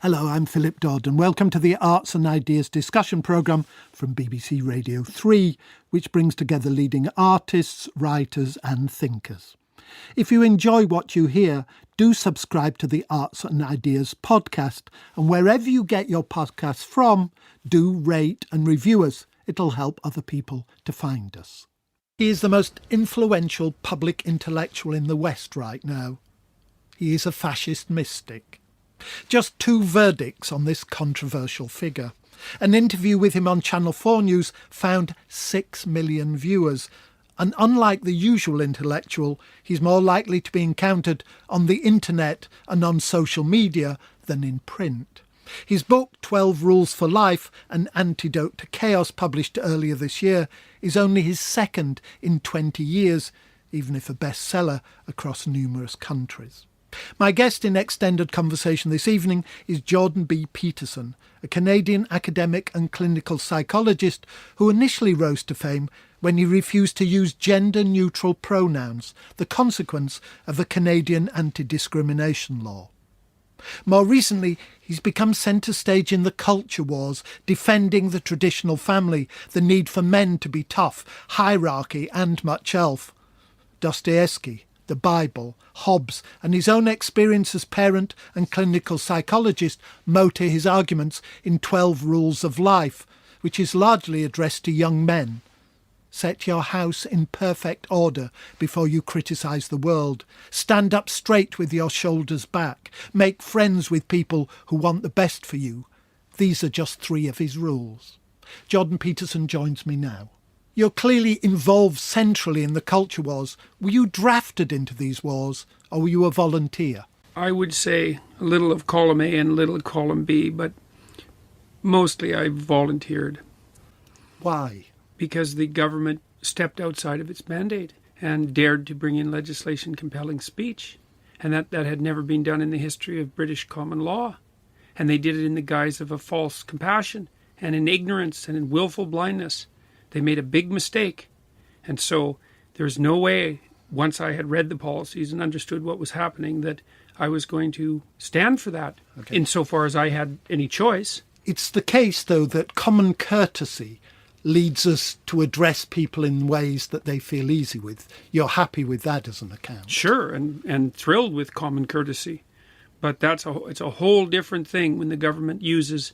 Hello, I'm Philip Dodd and welcome to the Arts and Ideas discussion programme from BBC Radio 3, which brings together leading artists, writers and thinkers. If you enjoy what you hear, do subscribe to the Arts and Ideas podcast, and wherever you get your podcasts from, do rate and review us. It'll help other people to find us. He is the most influential public intellectual in the West right now. He is a fascist mystic. Just 2 verdicts on this controversial figure. An interview with him on Channel 4 News found 6 million viewers, and unlike the usual intellectual, he's more likely to be encountered on the internet and on social media than in print. His book, 12 Rules for Life, An Antidote to Chaos, published earlier this year, is only his second in 20 years, even if a bestseller across numerous countries. My guest in extended conversation this evening is Jordan B. Peterson, a Canadian academic and clinical psychologist who initially rose to fame when he refused to use gender-neutral pronouns, the consequence of a Canadian anti-discrimination law. More recently, he's become centre stage in the culture wars, defending the traditional family, the need for men to be tough, hierarchy and much else. Dostoevsky, the Bible, Hobbes and his own experience as parent and clinical psychologist motor his arguments in 12 Rules of Life, which is largely addressed to young men. Set your house in perfect order before you criticise the world. Stand up straight with your shoulders back. Make friends with people who want the best for you. These are just 3 of his rules. Jordan Peterson joins me now. You're clearly involved centrally in the culture wars. Were you drafted into these wars, or were you a volunteer? I would say a little of column A and a little of column B, but mostly I volunteered. Why? Because the government stepped outside of its mandate and dared to bring in legislation compelling speech. And that had never been done in the history of British common law. And they did it in the guise of a false compassion and in ignorance and in willful blindness. They made a big mistake. And so there's no way, once I had read the policies and understood what was happening, that I was going to stand for that, insofar as I had any choice. It's the case, though, that common courtesy leads us to address people in ways that they feel easy with. You're happy with that as an account? Sure, and thrilled with common courtesy. But it's a whole different thing when the government uses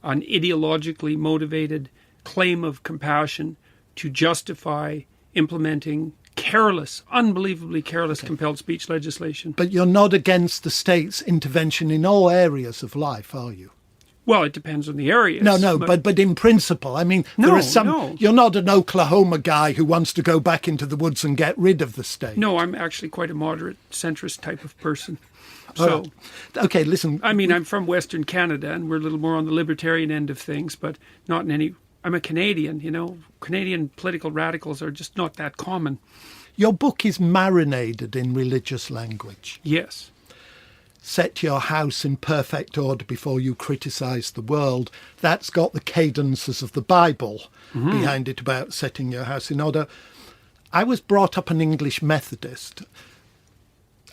an ideologically motivated claim of compassion to justify implementing careless, unbelievably careless compelled speech legislation. But you're not against the state's intervention in all areas of life, are you? Well, it depends on the areas. No, but in principle, I mean, there are some. No. You're not an Oklahoma guy who wants to go back into the woods and get rid of the state. No, I'm actually quite a moderate, centrist type of person. So, okay, listen. I mean, I'm from Western Canada, and we're a little more on the libertarian end of things, but not in any. I'm a Canadian, you know. Canadian political radicals are just not that common. Your book is marinated in religious language. Yes. Set your house in perfect order before you criticise the world. That's got the cadences of the Bible behind it about setting your house in order. I was brought up an English Methodist.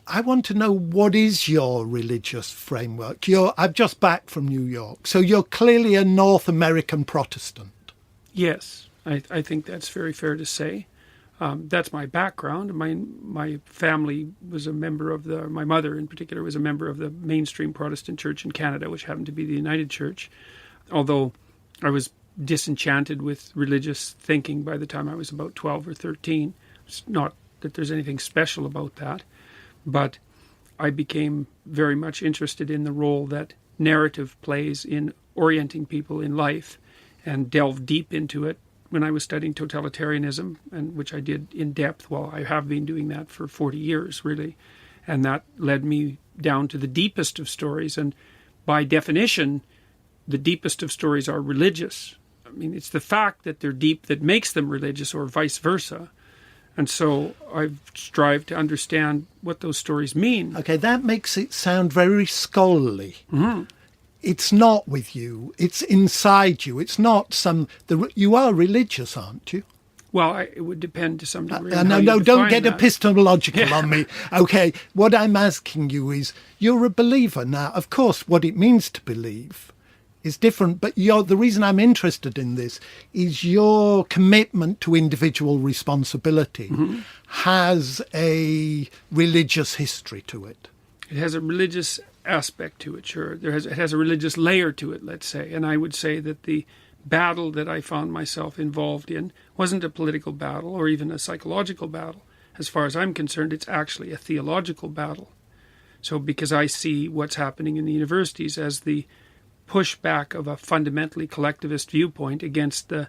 I want to know, what is your religious framework? I'm just back from New York, so you're clearly a North American Protestant. Yes, I think that's very fair to say. That's my background. My family was a member of my mother in particular was a member of the mainstream Protestant church in Canada, which happened to be the United Church. Although I was disenchanted with religious thinking by the time I was about 12 or 13. It's not that there's anything special about that, but I became very much interested in the role that narrative plays in orienting people in life, and delved deep into it when I was studying totalitarianism, and which I did in depth. Well, I have been doing that for 40 years, really. And that led me down to the deepest of stories. And by definition, the deepest of stories are religious. I mean, it's the fact that they're deep that makes them religious, or vice versa. And so I've strived to understand what those stories mean. Okay, that makes it sound very scholarly. Mm-hmm. It's not with you. It's inside you. It's not you are religious, aren't you? Well, it would depend to some degree. No, don't get that. epistemological on me. Okay, what I'm asking you is, you're a believer now. Of course, what it means to believe is different, but the reason I'm interested in this is your commitment to individual responsibility has a religious history to it. It has a religious aspect to it, sure. It has a religious layer to it, let's say. And I would say that the battle that I found myself involved in wasn't a political battle or even a psychological battle. As far as I'm concerned, it's actually a theological battle. So because I see what's happening in the universities as the pushback of a fundamentally collectivist viewpoint against the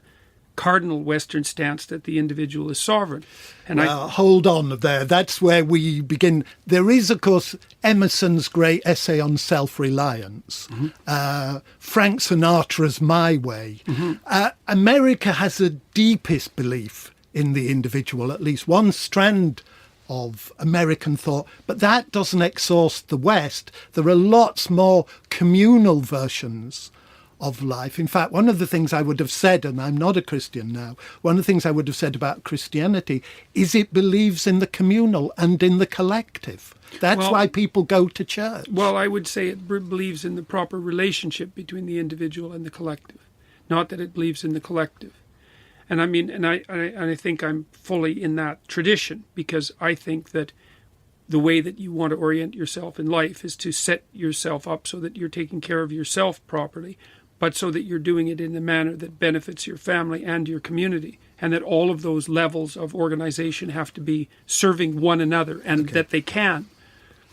cardinal Western stance that the individual is sovereign. And hold on there. That's where we begin. There is, of course, Emerson's great essay on self-reliance, Frank Sinatra's My Way. America has the deepest belief in the individual, at least one strand of American thought, but that doesn't exhaust the West. There are lots more communal versions of life. In fact, one of the things I would have said, and I'm not a Christian now, one of the things I would have said about Christianity is it believes in the communal and in the collective. That's why people go to church. Well, I would say it believes in the proper relationship between the individual and the collective, not that it believes in the collective. And I mean, and I think I'm fully in that tradition, because I think that the way that you want to orient yourself in life is to set yourself up so that you're taking care of yourself properly, but so that you're doing it in a manner that benefits your family and your community, and that all of those levels of organization have to be serving one another, and that they can.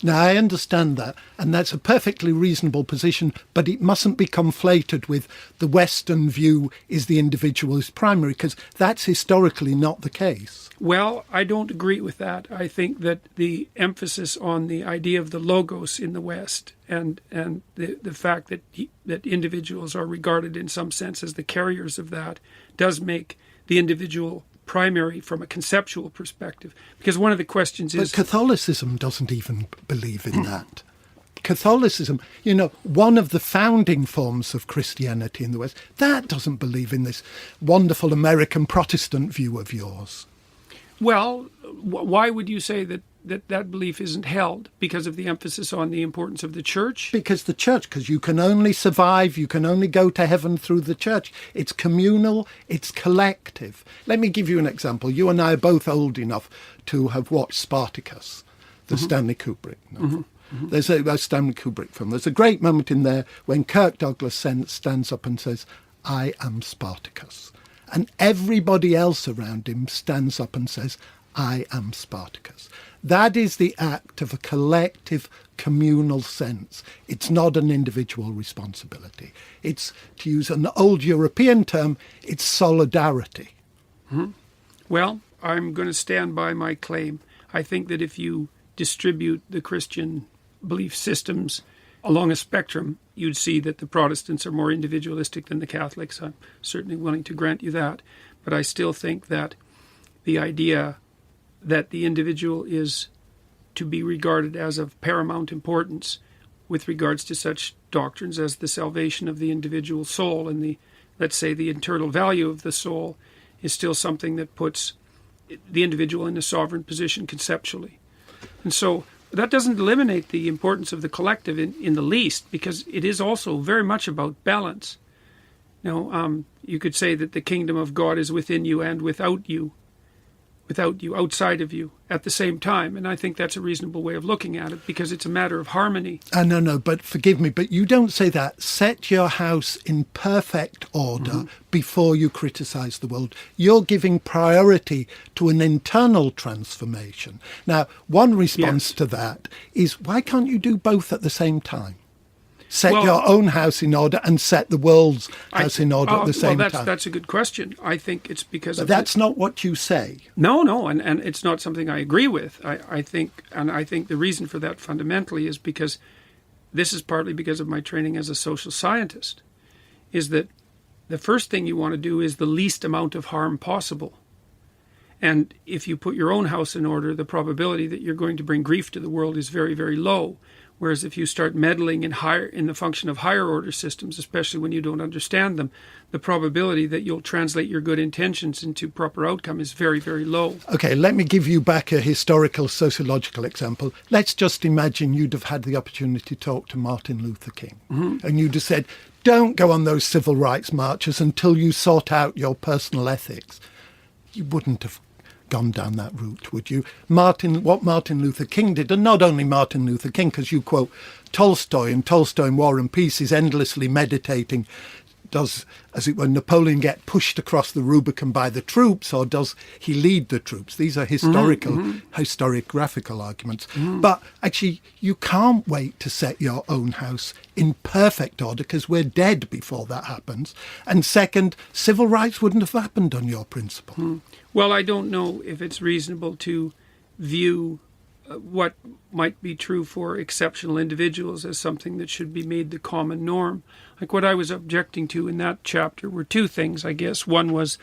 Now, I understand that, and that's a perfectly reasonable position, but it mustn't be conflated with the Western view is the individual is primary, because that's historically not the case. Well, I don't agree with that. I think that the emphasis on the idea of the logos in the West and the fact that individuals are regarded in some sense as the carriers of that does make the individual primary from a conceptual perspective. Because one of the questions is... But Catholicism doesn't even believe in that. Catholicism, one of the founding forms of Christianity in the West, that doesn't believe in this wonderful American Protestant view of yours. Well, why would you say that belief isn't held? Because of the emphasis on the importance of the church? Because you can only survive, you can only go to heaven through the church. It's communal, it's collective. Let me give you an example. You and I are both old enough to have watched Spartacus, the Stanley Kubrick novel. There's a Stanley Kubrick film. There's a great moment in there when Kirk Douglas stands up and says, "I am Spartacus." And everybody else around him stands up and says, "I am Spartacus." That is the act of a collective communal sense. It's not an individual responsibility. It's, to use an old European term, it's solidarity. Well, I'm going to stand by my claim. I think that if you distribute the Christian belief systems along a spectrum, you'd see that the Protestants are more individualistic than the Catholics. I'm certainly willing to grant you that. But I still think that the idea that the individual is to be regarded as of paramount importance with regards to such doctrines as the salvation of the individual soul and the, let's say, the internal value of the soul is still something that puts the individual in a sovereign position conceptually. And so that doesn't eliminate the importance of the collective in the least, because it is also very much about balance. You could say that the kingdom of God is within you and without you, outside of you, at the same time. And I think that's a reasonable way of looking at it, because it's a matter of harmony. No, but forgive me, but you don't say that. Set your house in perfect order before you criticise the world. You're giving priority to an internal transformation. Now, one response to that is, why can't you do both at the same time? Set your own house in order and set the world's house in order at the same time. That's a good question. I think it's because but that's not what you say. No, and it's not something I agree with. I think the reason for that fundamentally is because this is partly because of my training as a social scientist, is that the first thing you want to do is the least amount of harm possible. And if you put your own house in order, the probability that you're going to bring grief to the world is very, very low. Whereas if you start meddling in the function of higher order systems, especially when you don't understand them, the probability that you'll translate your good intentions into proper outcome is very, very low. Okay, let me give you back a historical sociological example. Let's just imagine you'd have had the opportunity to talk to Martin Luther King, and you'd have said, don't go on those civil rights marches until you sort out your personal ethics. You wouldn't have gone down that route, would you? What Martin Luther King did, and not only Martin Luther King, because you quote Tolstoy, and Tolstoy in War and Peace is endlessly meditating. Does, as it were, Napoleon get pushed across the Rubicon by the troops, or does he lead the troops? These are historiographical arguments. But actually, you can't wait to set your own house in perfect order, because we're dead before that happens. And second, civil rights wouldn't have happened on your principle. Well, I don't know if it's reasonable to view what might be true for exceptional individuals as something that should be made the common norm. Like what I was objecting to in that chapter were two things, I guess. One was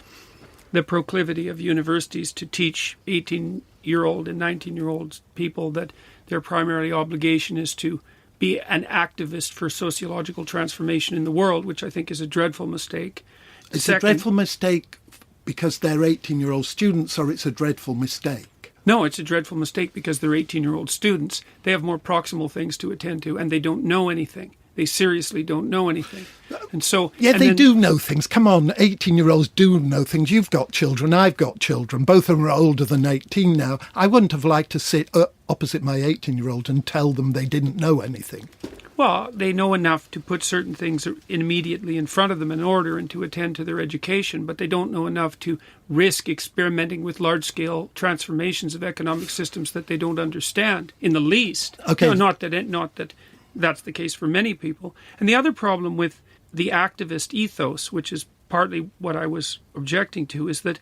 the proclivity of universities to teach 18-year-old and 19-year-old people that their primary obligation is to be an activist for sociological transformation in the world, which I think is a dreadful mistake. It's a dreadful mistake because they're 18-year-old students, or it's a dreadful mistake? No, it's a dreadful mistake because they're 18-year-old students. They have more proximal things to attend to, and they don't know anything. They seriously don't know anything. And so... Yeah, they do know things. Come on, 18-year-olds do know things. You've got children, I've got children. Both of them are older than 18 now. I wouldn't have liked to sit opposite my 18-year-old and tell them they didn't know anything. Well, they know enough to put certain things immediately in front of them in order and to attend to their education, but they don't know enough to risk experimenting with large-scale transformations of economic systems that they don't understand in the least. Okay. No, not that that's the case for many people. And the other problem with the activist ethos, which is partly what I was objecting to, is that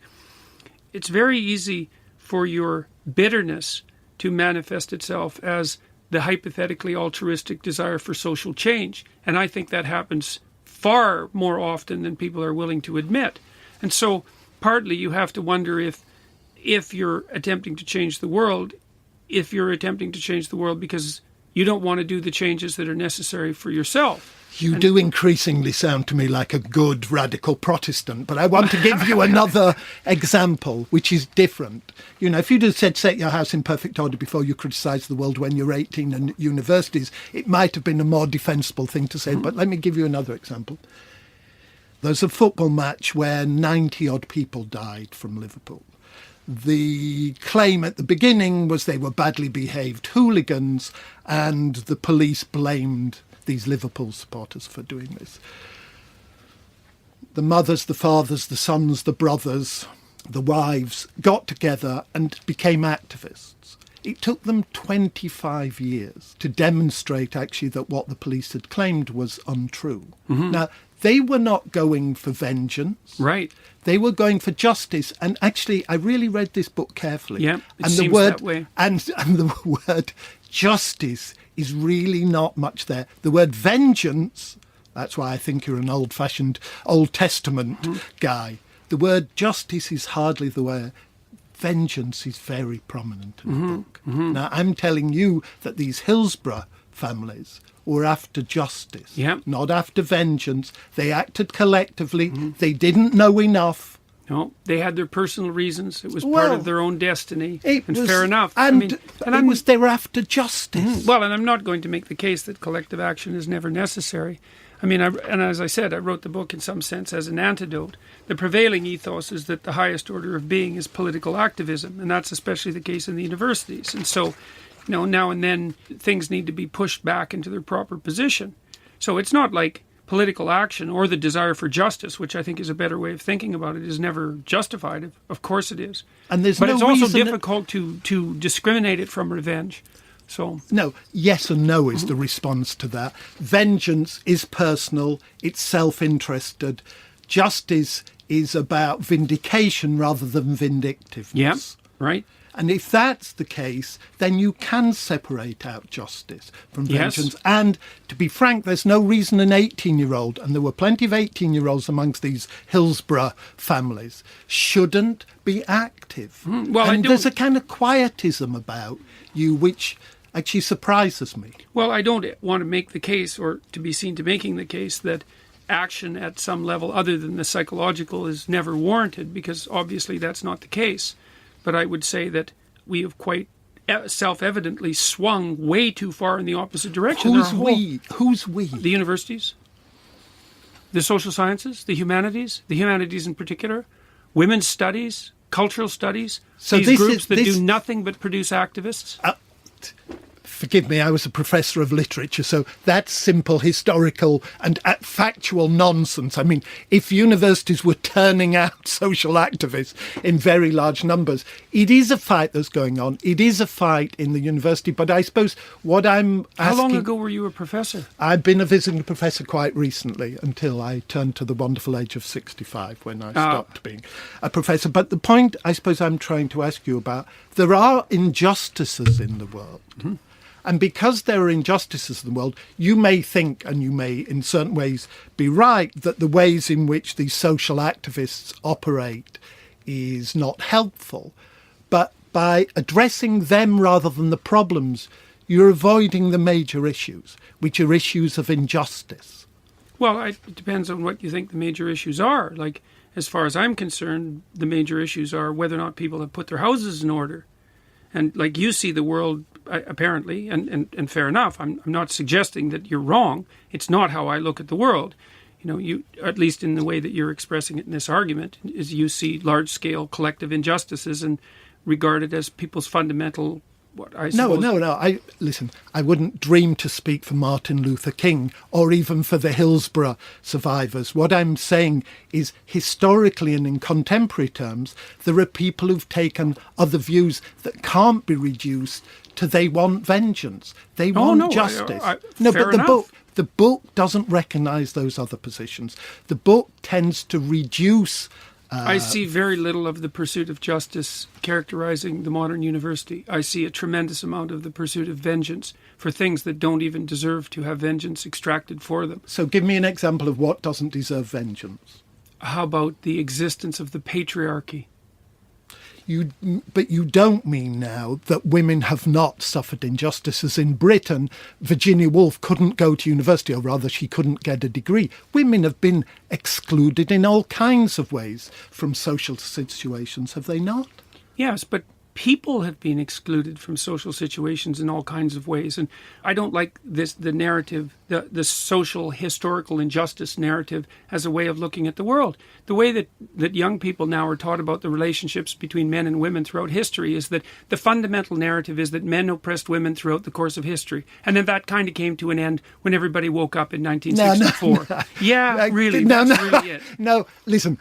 it's very easy for your bitterness to manifest itself as the hypothetically altruistic desire for social change. And I think that happens far more often than people are willing to admit. And so partly you have to wonder if you're attempting to change the world, because you don't want to do the changes that are necessary for yourself. You do increasingly sound to me like a good radical Protestant, but I want to give you another example, which is different. You know, if you'd have said set your house in perfect order before you criticise the world when you're 18 and at universities, it might have been a more defensible thing to say. But let me give you another example. There's a football match where 90-odd people died from Liverpool. The claim at the beginning was they were badly behaved hooligans, and the police blamed these Liverpool supporters for doing this. The mothers, the fathers, the sons, the brothers, the wives got together and became activists. It took them 25 years to demonstrate actually that what the police had claimed was untrue. Now, they were not going for vengeance. Right. They were going for justice. And actually, I really read this book carefully. Yeah, and seems that way. And the word justice is really not much there. The word vengeance, that's why I think you're an old-fashioned Old Testament guy. The word justice is hardly the word. Vengeance is very prominent in the book. Now, I'm telling you that these Hillsborough families were after justice, not after vengeance. They acted collectively. They didn't know enough. No, they had their personal reasons. It was part of their own destiny. Fair enough. They were after justice. Well, and I'm not going to make the case that collective action is never necessary. I mean, and as I said, I wrote the book in some sense as an antidote. The prevailing ethos is that the highest order of being is political activism, and that's especially the case in the universities. And so, now and then things need to be pushed back into their proper position. So it's not like political action or the desire for justice, which I think is a better way of thinking about it, is never justified. Of course it is. But it's also difficult to discriminate it from revenge. So no, yes and no is the response to that. Vengeance is personal, it's self-interested. Justice is about vindication rather than vindictiveness. Yeah, right. And if that's the case, then you can separate out justice from vengeance. Yes. And to be frank, there's no reason an 18-year-old, and there were plenty of 18-year-olds amongst these Hillsborough families, shouldn't be active. Well, and there's a kind of quietism about you, which actually surprises me. Well, I don't want to make the case, or to be seen to making the case, that action at some level other than the psychological is never warranted, because obviously that's not the case. But I would say that we have quite self-evidently swung way too far in the opposite direction. Who's we? Who's we? The universities, the social sciences, the humanities in particular, women's studies, cultural studies, so these groups that do nothing but produce activists. Forgive me, I was a professor of literature, so that's simple historical and factual nonsense. I mean, if universities were turning out social activists in very large numbers, it is a fight that's going on. It is a fight in the university. But I suppose what I'm asking... How long ago were you a professor? I've been a visiting professor quite recently, until I turned to the wonderful age of 65 when I stopped being a professor. But the point I suppose I'm trying to ask you about, there are injustices in the world. Mm-hmm. And because there are injustices in the world, you may think, and you may in certain ways be right, that the ways in which these social activists operate is not helpful. But by addressing them rather than the problems, you're avoiding the major issues, which are issues of injustice. Well, it depends on what you think the major issues are. Like, as far as I'm concerned, the major issues are whether or not people have put their houses in order. And like you see the world, apparently, and fair enough, I'm not suggesting that you're wrong. It's not how I look at the world. You know, you, at least in the way that you're expressing it in this argument, is you see large-scale collective injustices and regard it as people's fundamental... No. Listen, I wouldn't dream to speak for Martin Luther King or even for the Hillsborough survivors. What I'm saying is, historically and in contemporary terms, there are people who've taken other views that can't be reduced to they want vengeance. They want justice. The book doesn't recognise those other positions. The book tends to reduce... I see very little of the pursuit of justice characterizing the modern university. I see a tremendous amount of the pursuit of vengeance for things that don't even deserve to have vengeance extracted for them. So give me an example of what doesn't deserve vengeance. How about the existence of the patriarchy? But you don't mean now that women have not suffered injustices. In Britain, Virginia Woolf couldn't go to university, or rather she couldn't get a degree. Women have been excluded in all kinds of ways from social situations, have they not? Yes, but people have been excluded from social situations in all kinds of ways. And I don't like the narrative, the social historical injustice narrative as a way of looking at the world. The way that young people now are taught about the relationships between men and women throughout history is that the fundamental narrative is that men oppressed women throughout the course of history. And then that kind of came to an end when everybody woke up in 1964. No. Yeah, really. That's really it. No, listen,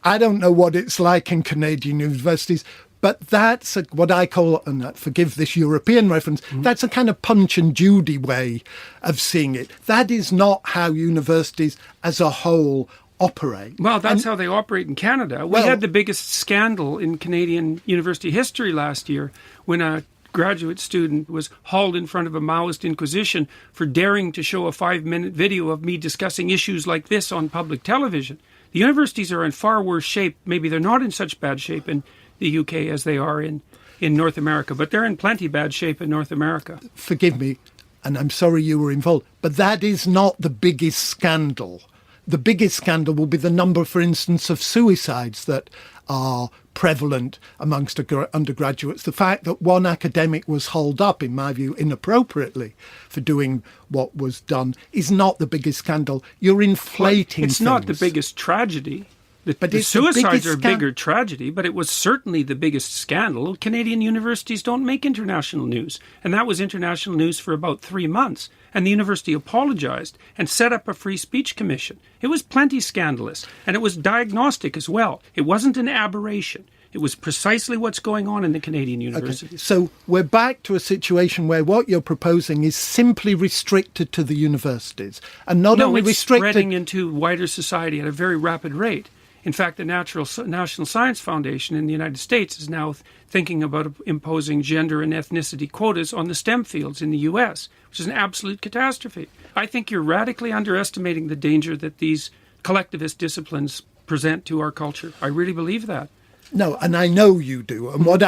I don't know what it's like in Canadian universities, but that's what I call, and forgive this European reference, that's a kind of Punch and Judy way of seeing it. That is not how universities as a whole operate. Well, that's how they operate in Canada. We had the biggest scandal in Canadian university history last year when a graduate student was hauled in front of a Maoist inquisition for daring to show a 5-minute video of me discussing issues like this on public television. The universities are in far worse shape. Maybe they're not in such bad shape in the UK as they are in North America, but they're in plenty bad shape in North America. Forgive me, and I'm sorry you were involved, but that is not the biggest scandal. The biggest scandal will be the number, for instance, of suicides that are prevalent amongst undergraduates. The fact that one academic was hauled up, in my view, inappropriately for doing what was done is not the biggest scandal. You're inflating It's things. not the biggest tragedy. The suicides are a bigger tragedy, but it was certainly the biggest scandal. Canadian universities don't make international news, and that was international news for about 3 months. And the university apologized and set up a free speech commission. It was plenty scandalous, and it was diagnostic as well. It wasn't an aberration. It was precisely what's going on in the Canadian universities. Okay. So we're back to a situation where what you're proposing is simply restricted to the universities, and not only restricted... spreading into wider society at a very rapid rate. In fact, the National Science Foundation in the United States is now thinking about imposing gender and ethnicity quotas on the STEM fields in the U.S., which is an absolute catastrophe. I think you're radically underestimating the danger that these collectivist disciplines present to our culture. I really believe that. No, and I know you do. And what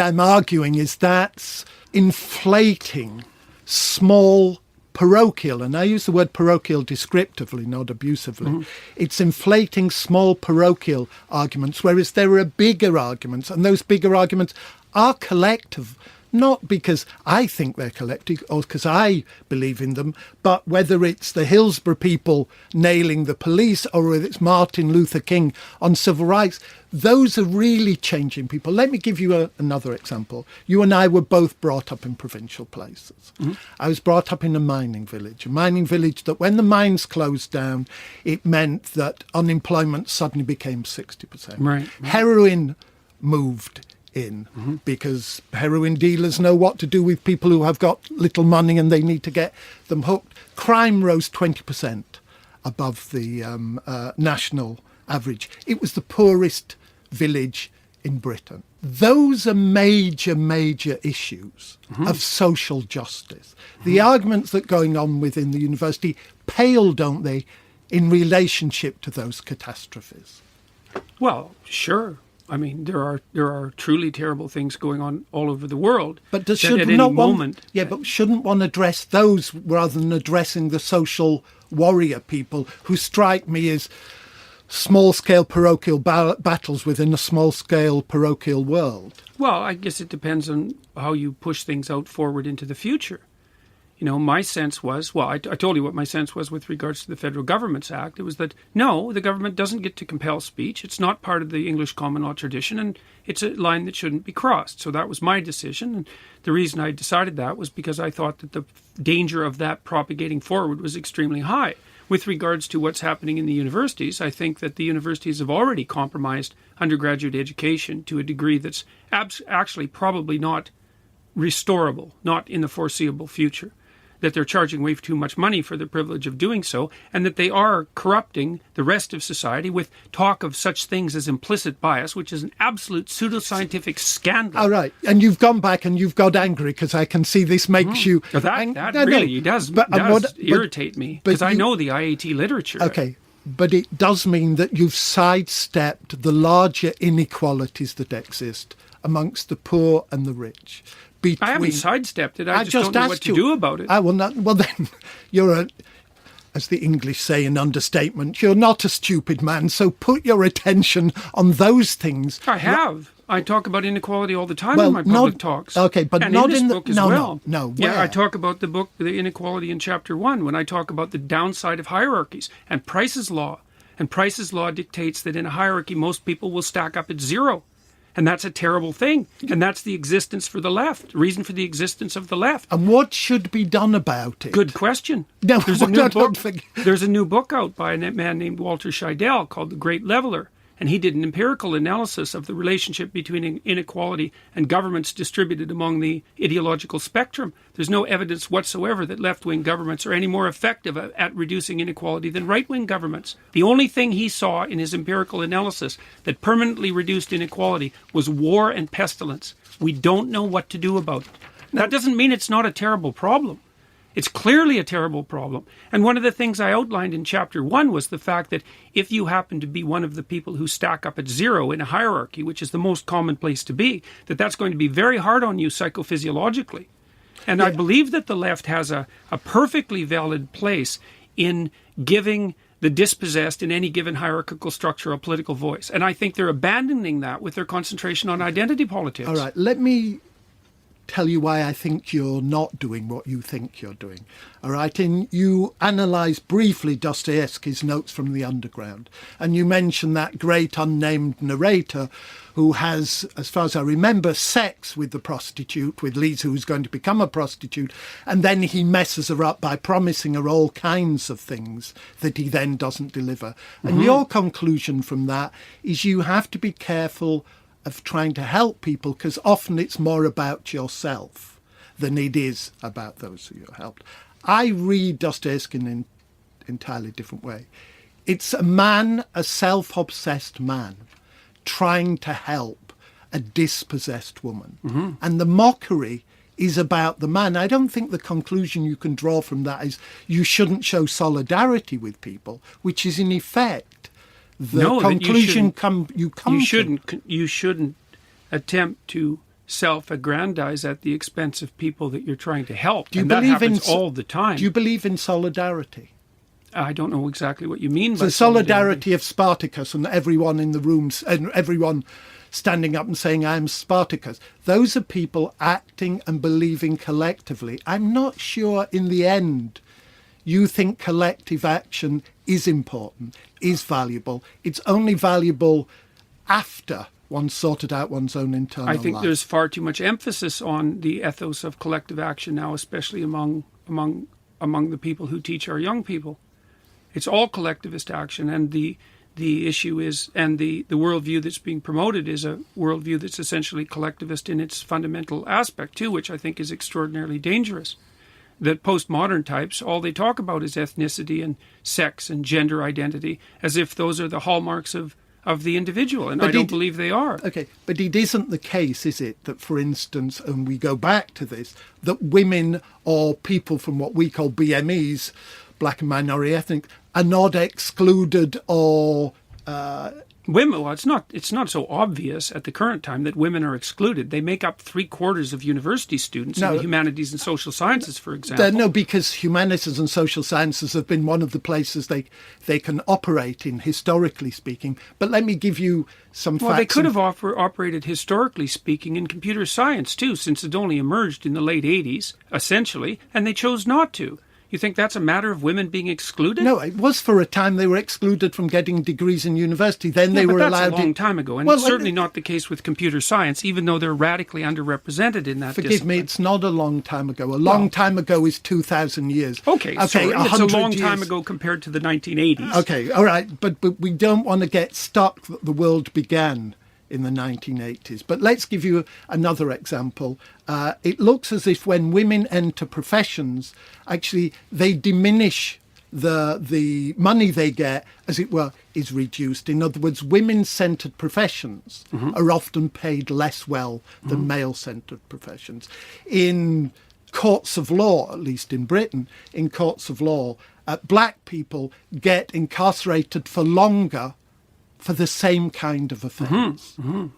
I'm arguing is that's inflating small parochial, and I use the word parochial descriptively, not abusively. It's inflating small parochial arguments, whereas there are bigger arguments, and those bigger arguments are collective. Not because I think they're collective or because I believe in them, but whether it's the Hillsborough people nailing the police or whether it's Martin Luther King on civil rights, those are really changing people. Let me give you another example. You and I were both brought up in provincial places. I was brought up in a mining village that when the mines closed down, it meant that unemployment suddenly became 60%. Right. Heroin moved in because heroin dealers know what to do with people who have got little money and they need to get them hooked. Crime rose 20% above the national average. It was the poorest village in Britain. Those are major issues of social justice. The arguments that are going on within the university pale, don't they, in relationship to those catastrophes? Well, sure. I mean, there are truly terrible things going on all over the world. But shouldn't one address those rather than addressing the social warrior people who strike me as small-scale parochial battles within a small-scale parochial world? Well, I guess it depends on how you push things out forward into the future. You know, my sense was, I told you what my sense was with regards to the Federal Governments Act. It was that, no, the government doesn't get to compel speech. It's not part of the English common law tradition, and it's a line that shouldn't be crossed. So that was my decision. And the reason I decided that was because I thought that the danger of that propagating forward was extremely high. With regards to what's happening in the universities, I think that the universities have already compromised undergraduate education to a degree that's actually probably not restorable, not in the foreseeable future. That they're charging way too much money for the privilege of doing so, and that they are corrupting the rest of society with talk of such things as implicit bias, which is an absolute pseudoscientific scandal. All right, and you've gone back and you've got angry because I can see this makes you... That really does irritate me, because I know the IAT literature. Okay, but it does mean that you've sidestepped the larger inequalities that exist amongst the poor and the rich. I haven't sidestepped it. I just don't know what to do about it. Well, then, you're as the English say, an understatement. You're not a stupid man, so put your attention on those things. I have. I talk about inequality all the time in my public talks. Okay, but and not in this book as well. No. Yeah, I talk about the inequality in Chapter 1 when I talk about the downside of hierarchies and Price's law. And Price's law dictates that in a hierarchy, most people will stack up at zero. And that's a terrible thing. And that's the existence for the left, reason for the existence of the left. And what should be done about it? Good question. No, there's a new book out by a man named Walter Scheidel called The Great Leveler. And he did an empirical analysis of the relationship between inequality and governments distributed among the ideological spectrum. There's no evidence whatsoever that left-wing governments are any more effective at reducing inequality than right-wing governments. The only thing he saw in his empirical analysis that permanently reduced inequality was war and pestilence. We don't know what to do about it. That doesn't mean it's not a terrible problem. It's clearly a terrible problem. And one of the things I outlined in Chapter 1 was the fact that if you happen to be one of the people who stack up at zero in a hierarchy, which is the most common place to be, that's going to be very hard on you psychophysiologically. And I believe that the left has a perfectly valid place in giving the dispossessed in any given hierarchical structure a political voice. And I think they're abandoning that with their concentration on identity politics. All right, let me tell you why I think you're not doing what you think you're doing. All right, and you analyse briefly Dostoevsky's Notes from the Underground, and you mention that great unnamed narrator who has, as far as I remember, sex with the prostitute, with Lisa, who's going to become a prostitute, and then he messes her up by promising her all kinds of things that he then doesn't deliver. And your conclusion from that is you have to be careful of trying to help people, because often it's more about yourself than it is about those who you're helped. I read Dostoevsky in an entirely different way. It's a man, a self-obsessed man, trying to help a dispossessed woman. And the mockery is about the man. I don't think the conclusion you can draw from that is you shouldn't show solidarity with people, which is in effect the No, that conclusion you shouldn't attempt to self-aggrandize at the expense of people that you're trying to help. That happens all the time. Do you believe in solidarity? I don't know exactly what you mean by the solidarity of Spartacus and everyone in the rooms and everyone standing up and saying, I'm Spartacus. Those are people acting and believing collectively. I'm not sure in the end you think collective action is important, is valuable. It's only valuable after one's sorted out one's own internal life. I think there's far too much emphasis on the ethos of collective action now, especially among the people who teach our young people. It's all collectivist action, and the issue is, and the worldview that's being promoted is a worldview that's essentially collectivist in its fundamental aspect too, which I think is extraordinarily dangerous. That postmodern types, all they talk about is ethnicity and sex and gender identity, as if those are the hallmarks of the individual, and I don't believe they are. Okay, but it isn't the case, is it, that, for instance, and we go back to this, that women or people from what we call BMEs, black and minority ethnic, are not excluded or... Women, well, it's not so obvious at the current time that women are excluded. They make up 3/4 of university students in the humanities and social sciences, for example. No, because humanities and social sciences have been one of the places they can operate in, historically speaking. But let me give you some facts. Well, they could have operated, historically speaking, in computer science, too, since it only emerged in the late 80s, essentially, and they chose not to. You think that's a matter of women being excluded? No, it was for a time they were excluded from getting degrees in university. Then they were allowed. That's a long time ago, and it's certainly not the case with computer science, even though they're radically underrepresented in that discipline. Forgive me, it's not a long time ago. A long time ago is 2,000 years. Okay, so it's a long time ago compared to the 1980s. Okay, all right, but we don't want to get stuck that the world began in the 1980s. But let's give you another example. It looks as if when women enter professions, actually they diminish the money they get, as it were, is reduced. In other words, women-centred professions are often paid less well than male-centred professions. In courts of law, at least in Britain, in courts of law, black people get incarcerated for longer for the same kind of offence.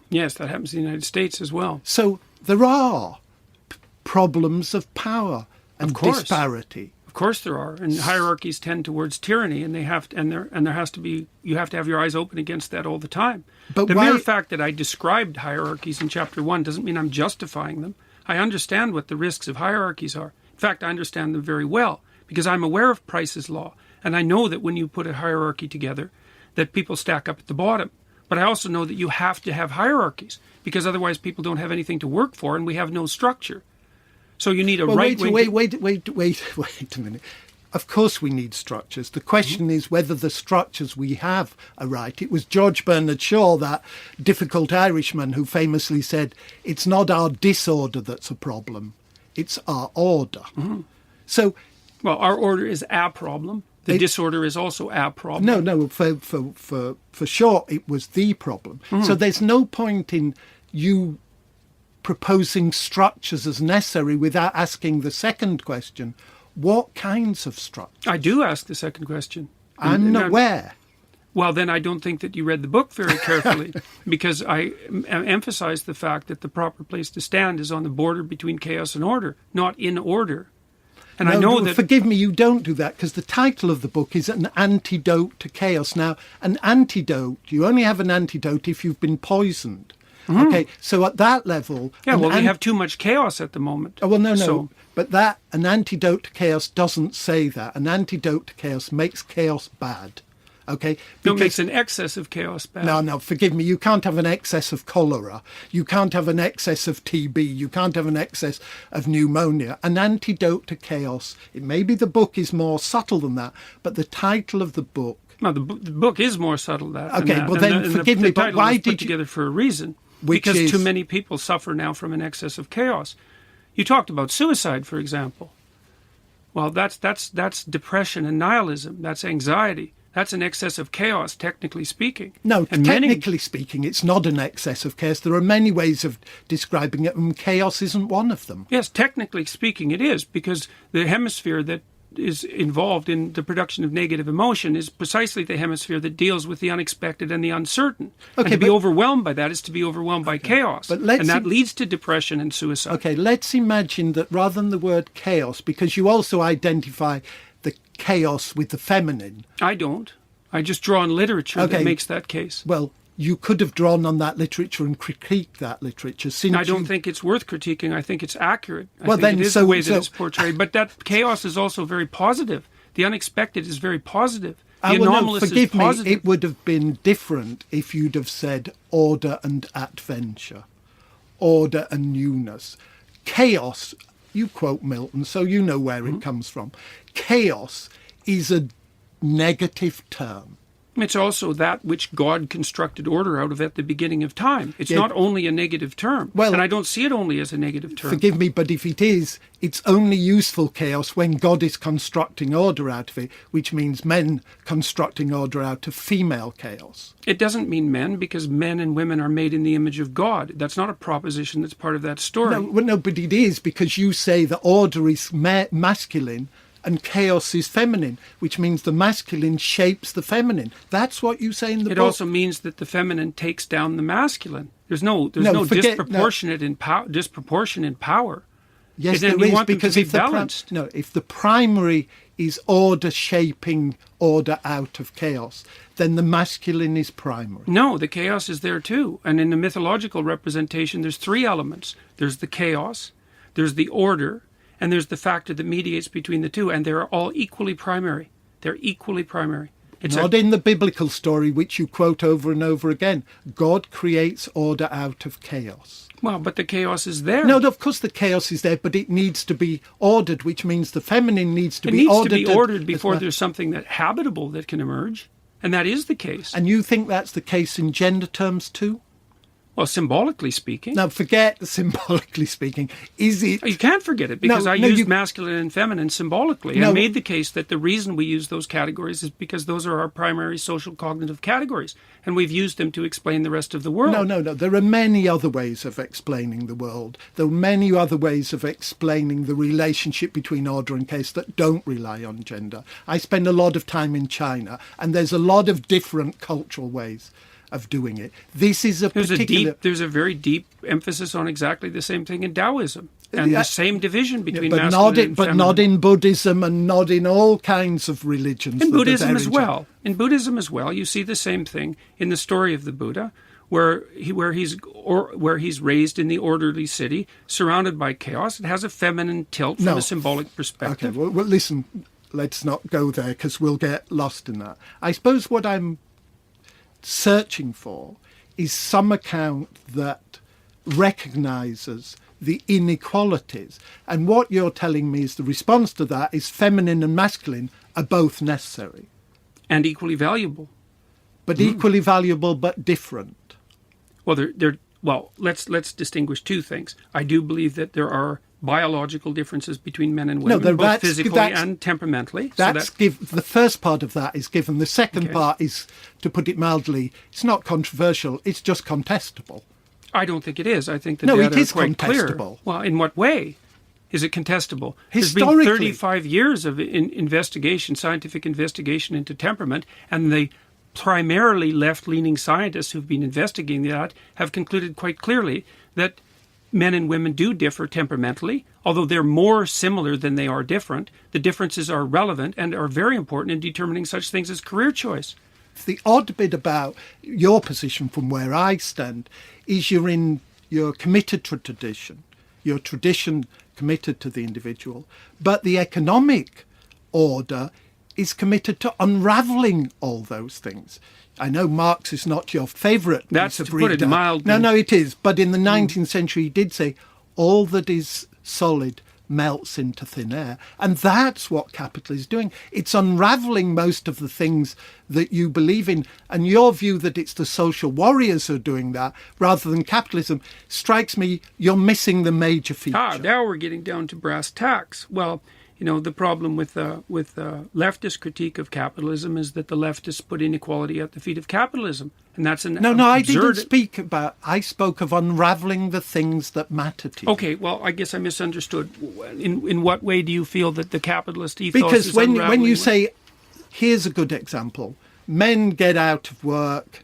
Yes, that happens in the United States as well. So there are problems of power and disparity. Of course there are, and hierarchies tend towards tyranny, and there has to be, you have to have your eyes open against that all the time. But the mere fact that I described hierarchies in Chapter 1 doesn't mean I'm justifying them. I understand what the risks of hierarchies are. In fact, I understand them very well, because I'm aware of Price's law, and I know that when you put a hierarchy together, that people stack up at the bottom. But I also know that you have to have hierarchies, because otherwise people don't have anything to work for, and we have no structure. So you need a right wing. Wait a minute. Of course we need structures. The question is whether the structures we have are right. It was George Bernard Shaw, that difficult Irishman, who famously said, it's not our disorder that's a problem, it's our order. So, well, our order is a problem. The disorder is also a problem. No, for sure it was the problem. So there's no point in you proposing structures as necessary without asking the second question, what kinds of structures? I do ask the second question. I'm not aware. Well, then I don't think that you read the book very carefully, because I emphasize the fact that the proper place to stand is on the border between chaos and order, not in order. And I know that... Forgive me, you don't do that, because the title of the book is An Antidote to Chaos. Now, an antidote, you only have an antidote if you've been poisoned. Okay, so at that level... Yeah, well, we have too much chaos at the moment. Oh, well, no. But an antidote to chaos doesn't say that. An antidote to chaos makes chaos bad. Okay? No, it makes an excess of chaos bad. No, forgive me. You can't have an excess of cholera. You can't have an excess of TB. You can't have an excess of pneumonia. An antidote to chaos. It may be the book is more subtle than that, but the title of the book... No, the book is more subtle than that. Okay, well then, forgive me, but why did you... put together for a reason. Because too many people suffer now from an excess of chaos. You talked about suicide, for example. Well, that's depression and nihilism. That's anxiety. That's an excess of chaos, technically speaking. No, and technically speaking, it's not an excess of chaos. There are many ways of describing it, and chaos isn't one of them. Yes, technically speaking, it is, because the hemisphere that is involved in the production of negative emotion is precisely the hemisphere that deals with the unexpected and the uncertain. Okay, and to be overwhelmed by that is to be overwhelmed by chaos. But and that leads to depression and suicide. Okay, let's imagine that rather than the word chaos, because you also identify the chaos with the feminine. I don't. I just draw on literature that makes that case. Well, you could have drawn on that literature and critiqued that literature. I don't think it's worth critiquing. I think it's accurate. I well, think then, it is the way that it's portrayed. But that chaos is also very positive. The unexpected is very positive. The anomalous is positive. Forgive me, it would have been different if you'd have said order and adventure, order and newness. Chaos, you quote Milton, so you know where it comes from. Chaos is a negative term. It's also that which God constructed order out of at the beginning of time. It's not only a negative term. Well, and I don't see it only as a negative term. Forgive me, but if it is, it's only useful chaos when God is constructing order out of it, which means men constructing order out of female chaos. It doesn't mean men, because men and women are made in the image of God. That's not a proposition that's part of that story. No, but it is, because you say that order is masculine and chaos is feminine, which means the masculine shapes the feminine. That's what you say in the book. It also means that the feminine takes down the masculine. There's no disproportion in power. Yes, there is, because if the primary is order shaping order out of chaos, then the masculine is primary. No, the chaos is there too. And in the mythological representation, there's three elements. There's the chaos, there's the order, and there's the factor that mediates between the two, and they're all equally primary. They're equally primary. It's not in the biblical story, which you quote over and over again. God creates order out of chaos. Well, but the chaos is there. No, of course the chaos is there, but it needs to be ordered, which means the feminine needs to be ordered. It needs to be ordered before there's something that habitable that can emerge, and that is the case. And you think that's the case in gender terms too? Well, symbolically speaking. Now, forget the symbolically speaking. Is it? You can't forget it, because I used masculine and feminine symbolically. I made the case that the reason we use those categories is because those are our primary social cognitive categories, and we've used them to explain the rest of the world. No. There are many other ways of explaining the world. There are many other ways of explaining the relationship between order and chaos that don't rely on gender. I spend a lot of time in China, and there's a lot of different cultural ways of doing it. This is there's a very deep emphasis on exactly the same thing in Taoism, and the same division between masculine and feminine. But not in Buddhism, and not in all kinds of religions. In Buddhism as well. In Buddhism as well, you see the same thing in the story of the Buddha, where he's raised in the orderly city, surrounded by chaos. It has a feminine tilt from a symbolic perspective. Okay, well, listen, let's not go there, because we'll get lost in that. I suppose what I'm searching for is some account that recognises the inequalities. And what you're telling me is the response to that is feminine and masculine are both necessary. And equally valuable. But equally valuable, but different. Well, let's distinguish two things. I do believe that there are biological differences between men and women, both physically and temperamentally. The first part of that is given. The second part is, to put it mildly, it's not controversial, it's just contestable. I don't think it is. I think the data is quite contestable. Clear. Well, in what way is it contestable? Historically. There's been 35 years of investigation, scientific investigation into temperament, and the primarily left-leaning scientists who've been investigating that have concluded quite clearly that men and women do differ temperamentally, although they're more similar than they are different. The differences are relevant and are very important in determining such things as career choice. The odd bit about your position from where I stand is you're committed to tradition. Your tradition committed to the individual, but the economic order is committed to unravelling all those things. I know Marx is not your favourite. That's to put it mildly. No, it is. But in the 19th century, he did say, all that is solid melts into thin air. And that's what capital is doing. It's unravelling most of the things that you believe in. And your view that it's the social warriors who are doing that rather than capitalism strikes me you're missing the major feature. Now we're getting down to brass tacks. Well, the problem with leftist critique of capitalism is that the leftists put inequality at the feet of capitalism, and that's an No, I didn't absurd... speak about. I spoke of unraveling the things that matter to you. Okay, well, I guess I misunderstood. In what way do you feel that the capitalist ethos Because is when unraveling? you say, here's a good example, men get out of work,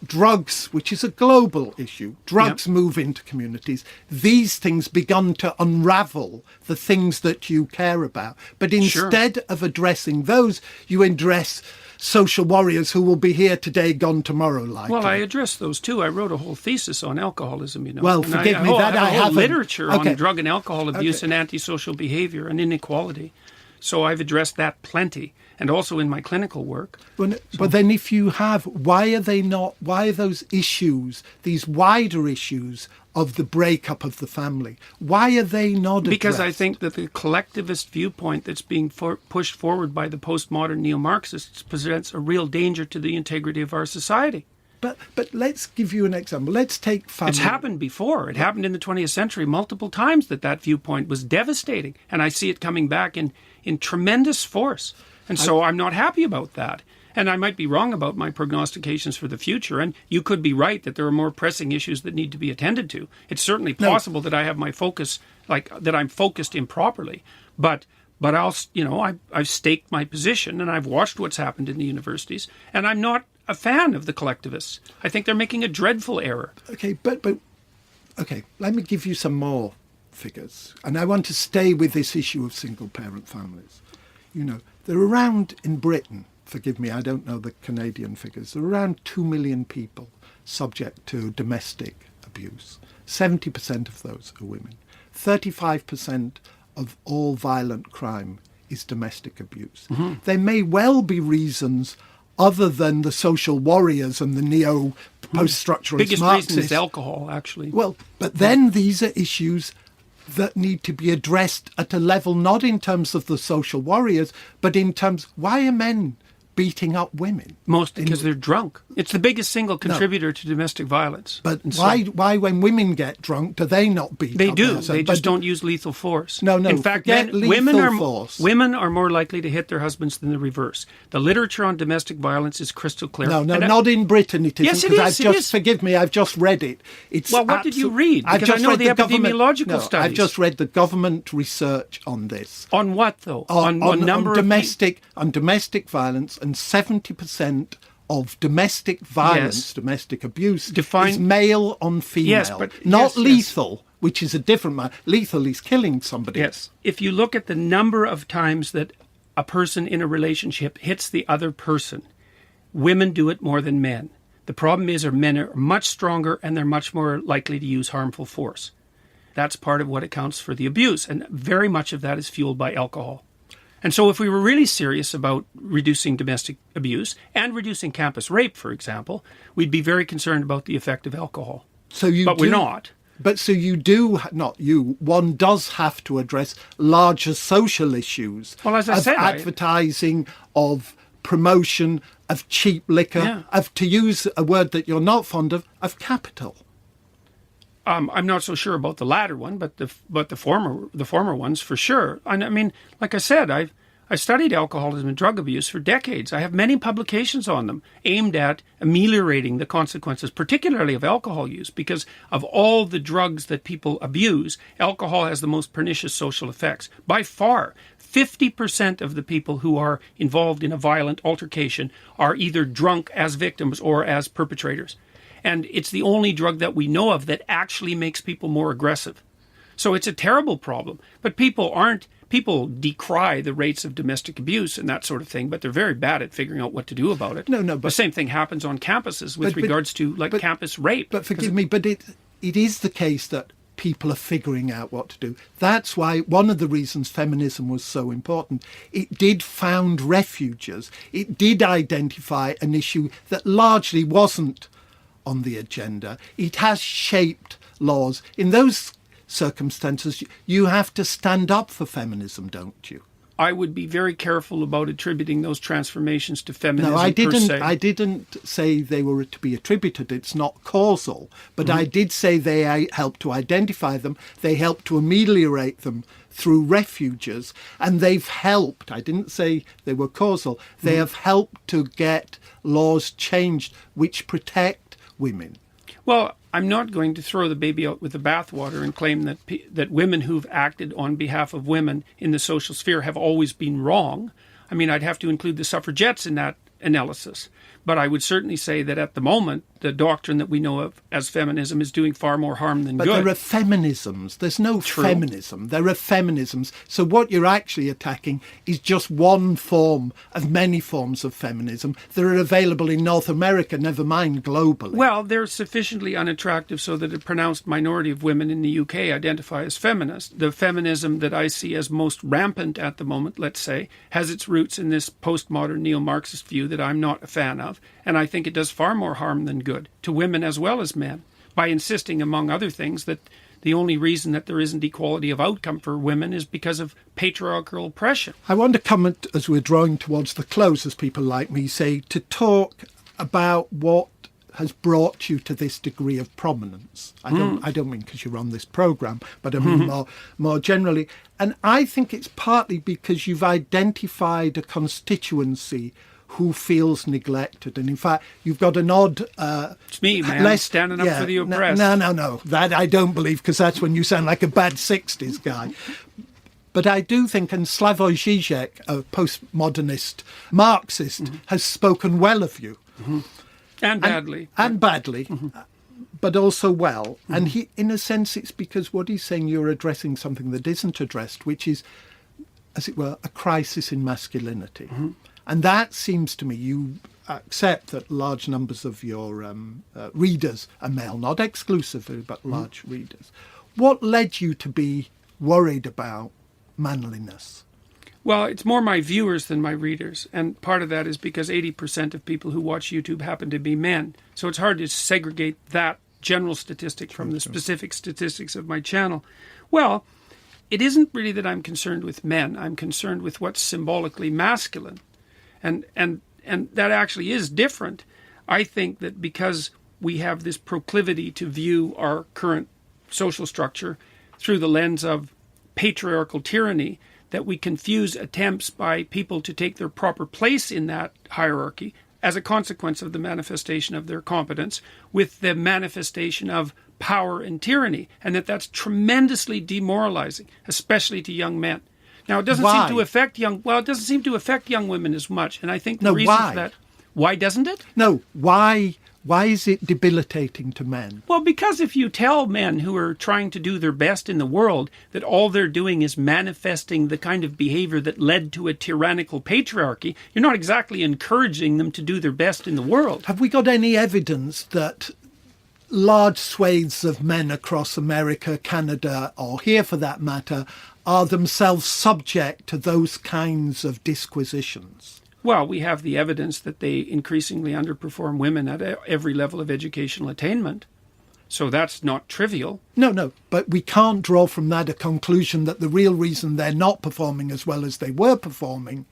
drugs, which is a global issue, drugs move into communities. These things begun to unravel the things that you care about. But instead of addressing those, you address social warriors who will be here today, gone tomorrow, likely. Well, I addressed those too. I wrote a whole thesis on alcoholism, Well, And forgive me, that I have haven't. literature Okay. on drug and alcohol abuse and antisocial behavior and inequality. So I've addressed that plenty, and also in my clinical work. But then if you have, why are those issues, these wider issues of the breakup of the family, why are they not addressed? Because I think that the collectivist viewpoint that's being pushed forward by the postmodern neo-Marxists presents a real danger to the integrity of our society. But let's give you an example. Let's take family. It's happened before. It happened in the 20th century multiple times that viewpoint was devastating. And I see it coming back in tremendous force. And so I'm not happy about that. And I might be wrong about my prognostications for the future. And you could be right that there are more pressing issues that need to be attended to. It's certainly possible that I have my focus, that I'm focused improperly. But I've staked my position and I've watched what's happened in the universities. And I'm not a fan of the collectivists. I think they're making a dreadful error. Okay, but let me give you some more figures. And I want to stay with this issue of single-parent families. They're around in Britain, forgive me, I don't know the Canadian figures, there are around 2 million people subject to domestic abuse. 70% of those are women. 35% of all violent crime is domestic abuse. Mm-hmm. There may well be reasons other than the social warriors and the neo-post-structuralist biggest Marxists. reason is alcohol, actually. Well, but then these are issues that need to be addressed at a level not in terms of the social warriors, but in terms, why are men beating up women? Mostly because they're drunk. It's the biggest single contributor to domestic violence. But why when women get drunk, do they not beat They up? do. They just don't use lethal force. No. In fact, women are more likely to hit their husbands than the reverse. The literature on domestic violence is crystal clear. No, not in Britain it isn't. Yes, it is. Forgive me, I've just read it. What did you read? Because I know the epidemiological studies. I've just read the government research on this. On what, though? On domestic violence, and 70% of domestic violence, domestic abuse, is male on female. Not lethal, which is a different matter. Lethal is killing somebody. Yes. If you look at the number of times that a person in a relationship hits the other person, women do it more than men. The problem is men are much stronger and they're much more likely to use harmful force. That's part of what accounts for the abuse, and very much of that is fueled by alcohol. And so if we were really serious about reducing domestic abuse and reducing campus rape, for example, we'd be very concerned about the effect of alcohol. But we're not. But so you do, not you, one does have to address larger social issues. Well, as I said, advertising, of promotion, of cheap liquor, of, to use a word that you're not fond of capital. I'm not so sure about the latter one, but the former ones for sure. And I mean, like I said, I studied alcoholism and drug abuse for decades. I have many publications on them aimed at ameliorating the consequences, particularly of alcohol use, because of all the drugs that people abuse, alcohol has the most pernicious social effects. By far, 50% of the people who are involved in a violent altercation are either drunk as victims or as perpetrators. And it's the only drug that we know of that actually makes people more aggressive. So it's a terrible problem. But people decry the rates of domestic abuse and that sort of thing, but they're very bad at figuring out what to do about it. But the same thing happens on campuses with regards to campus rape. But forgive me, but it is the case that people are figuring out what to do. That's why one of the reasons feminism was so important. It did found refuges. It did identify an issue that largely wasn't on the agenda. It has shaped laws. In those circumstances, you have to stand up for feminism, don't you? I would be very careful about attributing those transformations to feminism. No, I per didn't. se. I didn't say they were to be attributed. It's not causal, but I did say they help to identify them. They help to ameliorate them through refuges, and they've helped. I didn't say they were causal. They have helped to get laws changed which protect women. Well, I'm not going to throw the baby out with the bathwater and claim that women who've acted on behalf of women in the social sphere have always been wrong. I mean, I'd have to include the suffragettes in that analysis. But I would certainly say that at the moment, the doctrine that we know of as feminism is doing far more harm than But good. there are feminisms. There's no True. feminism. There are feminisms. So what you're actually attacking is just one form of many forms of feminism that are available in North America, never mind globally. Well, they're sufficiently unattractive so that a pronounced minority of women in the UK identify as feminist. The feminism that I see as most rampant at the moment, let's say, has its roots in this postmodern neo-Marxist view that I'm not a fan of. And I think it does far more harm than good to women as well as men by insisting, among other things, that the only reason that there isn't equality of outcome for women is because of patriarchal oppression. I want to comment, as we're drawing towards the close, as people like me say, to talk about what has brought you to this degree of prominence. I don't mean because you're on this programme, but I mean more generally. And I think it's partly because you've identified a constituency who feels neglected. And in fact, you've got an odd... It's me, man, standing up for the oppressed. No. That I don't believe, because that's when you sound like a bad 60s guy. But I do think, and Slavoj Žižek, a postmodernist Marxist, has spoken well of you. And badly. And badly, but also well. And he, in a sense, it's because what he's saying, you're addressing something that isn't addressed, which is, as it were, a crisis in masculinity. And that seems to me, you accept that large numbers of your readers are male, not exclusively, but large readers. What led you to be worried about manliness? Well, it's more my viewers than my readers. And part of that is because 80% of people who watch YouTube happen to be men. So it's hard to segregate that general statistic from the specific statistics of my channel. Well, it isn't really that I'm concerned with men. I'm concerned with what's symbolically masculine. And that actually is different. I think that because we have this proclivity to view our current social structure through the lens of patriarchal tyranny, that we confuse attempts by people to take their proper place in that hierarchy as a consequence of the manifestation of their competence with the manifestation of power and tyranny, and that's tremendously demoralizing, especially to young men. Now, it doesn't seem to affect it doesn't seem to affect young women as much. And I think the reason for that... Why doesn't it? No, why is it debilitating to men? Well, because if you tell men who are trying to do their best in the world that all they're doing is manifesting the kind of behavior that led to a tyrannical patriarchy, you're not exactly encouraging them to do their best in the world. Have we got any evidence that large swathes of men across America, Canada, or here for that matter, are themselves subject to those kinds of disquisitions? Well, we have the evidence that they increasingly underperform women at every level of educational attainment. So that's not trivial. No, but we can't draw from that a conclusion that the real reason they're not performing as well as they were performing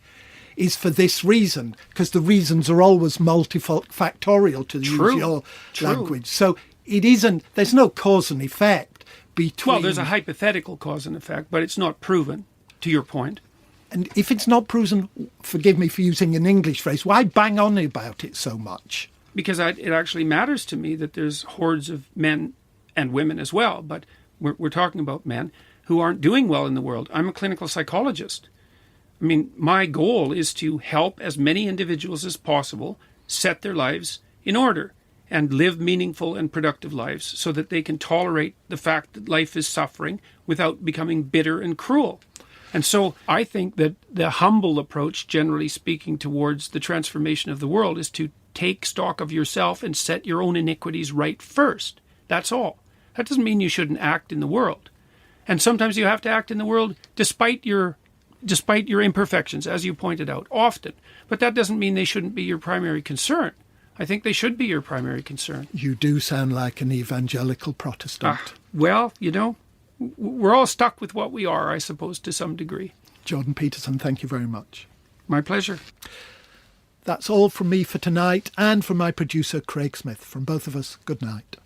is for this reason, because the reasons are always multifactorial, to use your language. So it isn't, there's no cause and effect between... Well, there's a hypothetical cause and effect, but it's not proven, to your point. And if it's not proven, forgive me for using an English phrase, why bang on about it so much? Because it actually matters to me that there's hordes of men and women as well, but we're talking about men who aren't doing well in the world. I'm a clinical psychologist. I mean, my goal is to help as many individuals as possible set their lives in order and live meaningful and productive lives so that they can tolerate the fact that life is suffering without becoming bitter and cruel. And so I think that the humble approach, generally speaking, towards the transformation of the world is to take stock of yourself and set your own iniquities right first. That's all. That doesn't mean you shouldn't act in the world. And sometimes you have to act in the world despite your imperfections, as you pointed out, often. But that doesn't mean they shouldn't be your primary concern. I think they should be your primary concern. You do sound like an evangelical Protestant. Well, we're all stuck with what we are, I suppose, to some degree. Jordan Peterson, thank you very much. My pleasure. That's all from me for tonight and from my producer Craig Smith. From both of us, good night.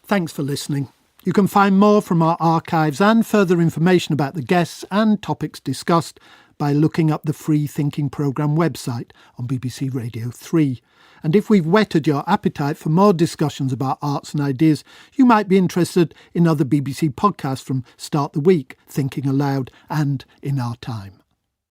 Thanks for listening. You can find more from our archives and further information about the guests and topics discussed by looking up the Free Thinking Programme website on BBC Radio 3. And if we've whetted your appetite for more discussions about arts and ideas, you might be interested in other BBC podcasts from Start the Week, Thinking Aloud and In Our Time.